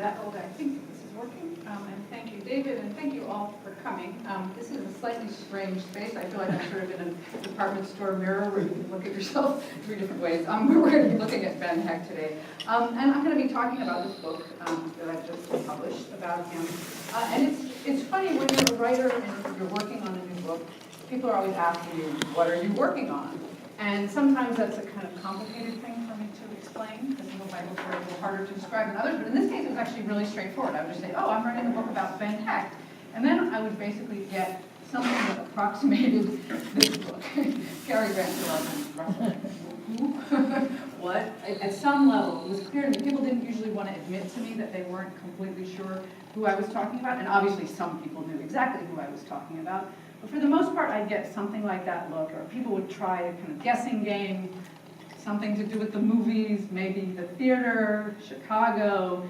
that, although I think this is working. And thank you, David, and thank you all for coming. This is a slightly strange space. I feel like I'm sort of in a department store mirror where you can look at yourself 3 different ways. We're going to be looking at Ben Hecht today. And I'm going to be talking about this book that I've just published about him. And it's funny when you're a writer and you're working on a new book, people are always asking you, what are you working on? And sometimes that's a kind of complicated thing for me to explain, because some of my books are a little harder to describe than others, but in this case it was actually really straightforward. I would just say, oh, I'm writing a book about Ben Hecht, and then I would basically get something that approximated this book. Cary Grant's what? At some level, it was clear to me. People didn't usually want to admit to me that they weren't completely sure who I was talking about, and obviously some people knew exactly who I was talking about. But for the most part, I'd get something like that look, or people would try a kind of guessing game, something to do with the movies, maybe the theater, Chicago.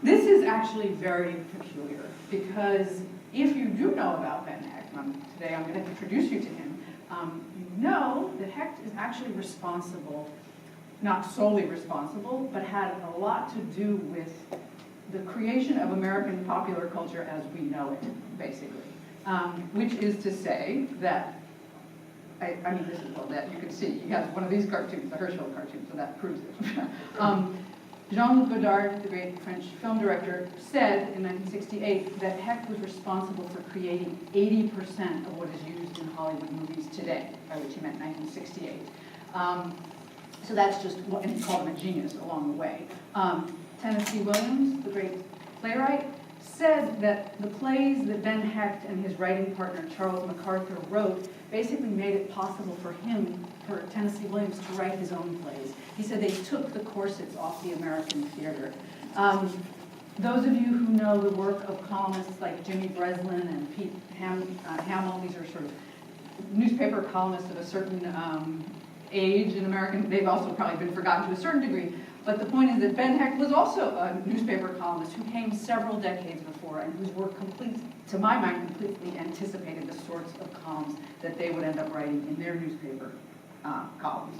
This is actually very peculiar, because if you do know about Ben Hecht, today I'm going to introduce you to him, you know that Hecht is actually responsible, not solely responsible, but had a lot to do with the creation of American popular culture as we know it, basically. Which is to say that, I mean, this is all that you can see. He has one of these cartoons, the Herschel cartoon, so that proves it. Jean-Luc Godard, the great French film director, said in 1968 that Hecht was responsible for creating 80% of what is used in Hollywood movies today, by which he meant 1968. So that's just, and he called him a genius along the way. Tennessee Williams, the great playwright, said that the plays that Ben Hecht and his writing partner Charles MacArthur wrote basically made it possible for him, for Tennessee Williams, to write his own plays. He said they took the corsets off the American theater. Those of you who know the work of columnists like Jimmy Breslin and Pete Hamill, these are sort of newspaper columnists of a certain age in American, they've also probably been forgotten to a certain degree. But the point is that Ben Hecht was also a newspaper columnist who came several decades before and whose work to my mind, completely anticipated the sorts of columns that they would end up writing in their newspaper columns.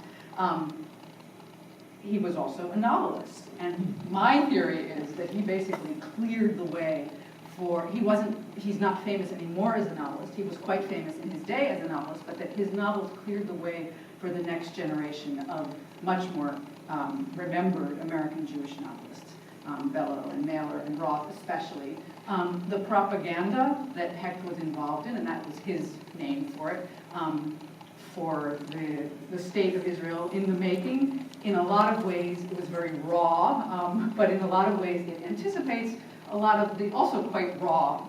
He was also a novelist, and my theory is that he basically cleared the way for, he's not famous anymore as a novelist, he was quite famous in his day as a novelist, but that his novels cleared the way for the next generation of much more remembered American Jewish novelists, Bellow and Mailer and Roth especially. The propaganda that Hecht was involved in, and that was his name for it, for the state of Israel in the making, in a lot of ways it was very raw, but in a lot of ways it anticipates a lot of the also quite raw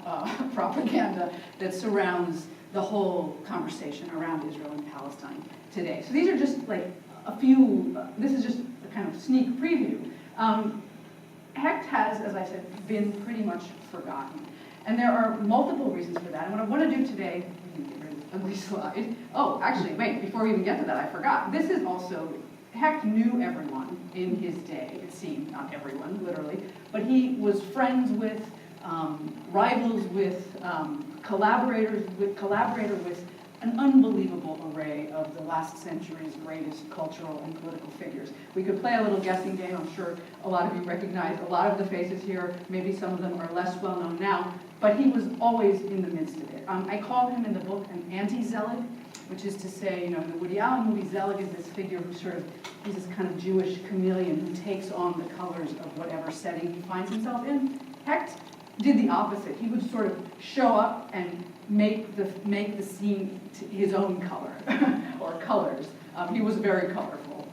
propaganda that surrounds the whole conversation around Israel and Palestine today. So these are just like a few, this is just a kind of sneak preview. Hecht has, as I said, been pretty much forgotten. And there are multiple reasons for that. And what I want to do today, we can get rid of this ugly slide. Oh, actually, wait, before we even get to that, I forgot. This is also, Hecht knew everyone in his day, it seemed, not everyone, literally, but he was friends with, rivals with, collaborator with an unbelievable array of the last century's greatest cultural and political figures. We could play a little guessing game. I'm sure a lot of you recognize a lot of the faces here. Maybe some of them are less well known now, but he was always in the midst of it. I call him in the book an anti-Zelig, which is to say, in the Woody Allen movie, Zelig is this figure who he's this kind of Jewish chameleon who takes on the colors of whatever setting he finds himself in. Hecht did the opposite. He would sort of show up and make the scene his own color, or colors. He was very colorful.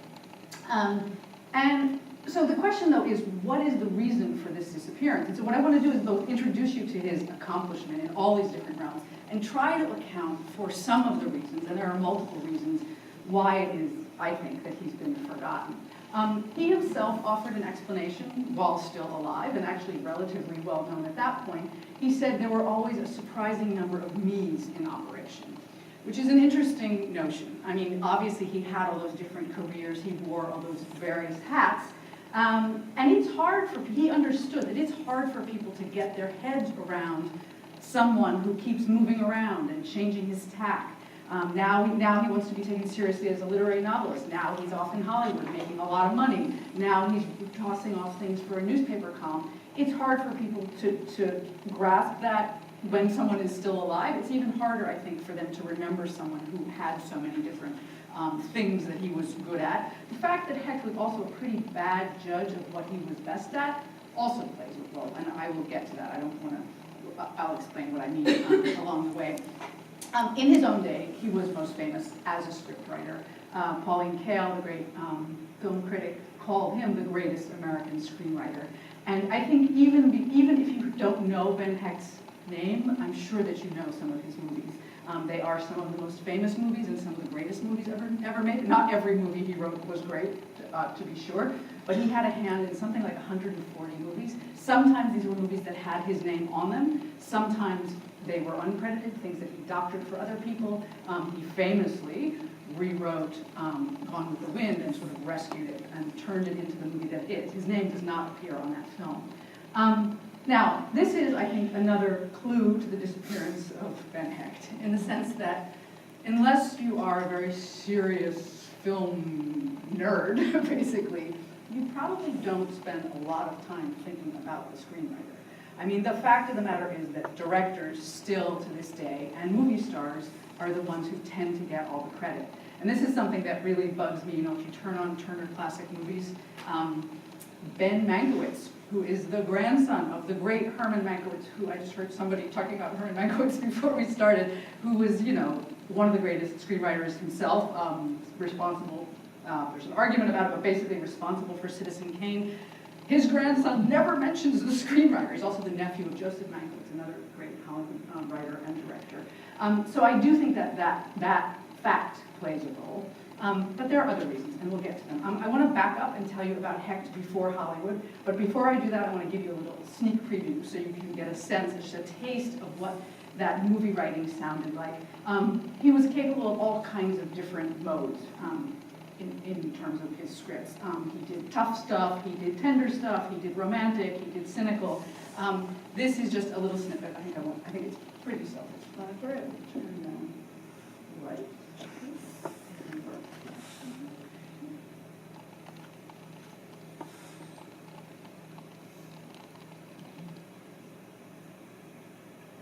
And so the question, though, is what is the reason for this disappearance? And so what I want to do is both introduce you to his accomplishment in all these different realms and try to account for some of the reasons, and there are multiple reasons, why it is, I think, that he's been forgotten. He himself offered an explanation while still alive, and actually relatively well known at that point. He said there were always a surprising number of me's in operation, which is an interesting notion. I mean, obviously he had all those different careers, he wore all those various hats, and he understood that it's hard for people to get their heads around someone who keeps moving around and changing his tack. Now he wants to be taken seriously as a literary novelist. Now he's off in Hollywood making a lot of money. Now he's tossing off things for a newspaper column. It's hard for people to grasp that when someone is still alive. It's even harder, I think, for them to remember someone who had so many different things that he was good at. The fact that Hecht was also a pretty bad judge of what he was best at also plays a role, and I will get to that. I don't want to, I'll explain what I mean along the way. In his own day, he was most famous as a scriptwriter. Pauline Kael, the great film critic, called him the greatest American screenwriter. And I think even if you don't know Ben Hecht's name, I'm sure that you know some of his movies. They are some of the most famous movies and some of the greatest movies ever made. Not every movie he wrote was great, to be sure, but he had a hand in something like 140 movies. Sometimes these were movies that had his name on them. Sometimes they were uncredited, things that he doctored for other people. He famously rewrote Gone with the Wind and sort of rescued it and turned it into the movie that it is. His name does not appear on that film. Now, this is, I think, another clue to the disappearance of Ben Hecht, in the sense that unless you are a very serious film nerd, basically, you probably don't spend a lot of time thinking about the screenwriter. I mean, the fact of the matter is that directors still to this day, and movie stars, are the ones who tend to get all the credit. And this is something that really bugs me. You know, if you turn on Turner Classic Movies, Ben Mankiewicz, who is the grandson of the great Herman Mankiewicz, who I just heard somebody talking about Herman Mankiewicz before we started, who was, you know, one of the greatest screenwriters himself, responsible, there's an argument about it, but basically responsible for Citizen Kane. His grandson never mentions the screenwriter. He's also the nephew of Joseph Mankiewicz, another great Hollywood writer and director. So I do think that fact plays a role. But there are other reasons, and we'll get to them. I want to back up and tell you about Hecht before Hollywood, but before I do that, I want to give you a little sneak preview so you can get a sense, just a taste of what that movie writing sounded like. He was capable of all kinds of different modes in terms of his scripts. He did tough stuff, he did tender stuff, he did romantic, he did cynical. This is just a little snippet. I think it's pretty self-explanatory. Turn down the light.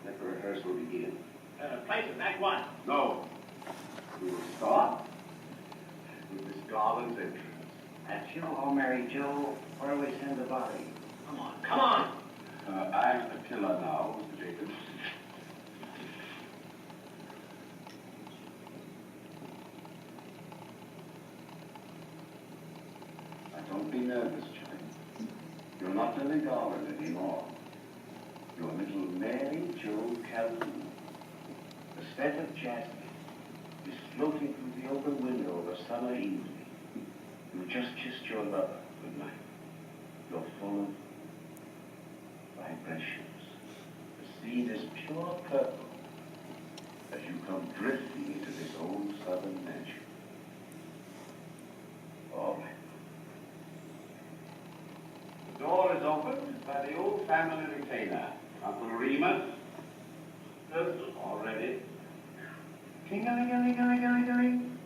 Let the rehearsal begin. Place it, Act 1. No. We will start with Miss Garland's entrance. That's you, oh Mary Jo. Where do we send the body? Come on, come on! I'm the killer now, Mr. Jacobs. Don't be nervous, child. You're not Lily Garland anymore. You're little Mary Jo Calhoun. The scent of jasmine is floating through the open window of a summer evening. You just kissed your lover good night. You're full of vibrations. The scene is pure purple as you come drifting into this old southern mansion. All right. The door is opened by the old family retainer, Uncle Remus. All ready. Ting-a-ling-a-ling-a-ling-a-ling-a-ling.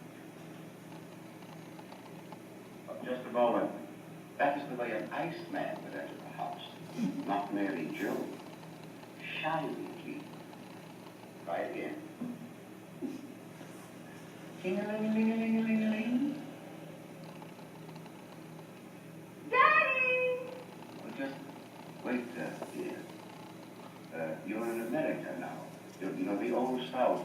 Just a moment. That is the way an Iceman would enter the house, not Mary Jo. Shyly. Try again. Ting-a-ling-a-ling-a-ling-a-ling-a-ling. Daddy! Well, just wait, dear. You're in America now. You know, the old South.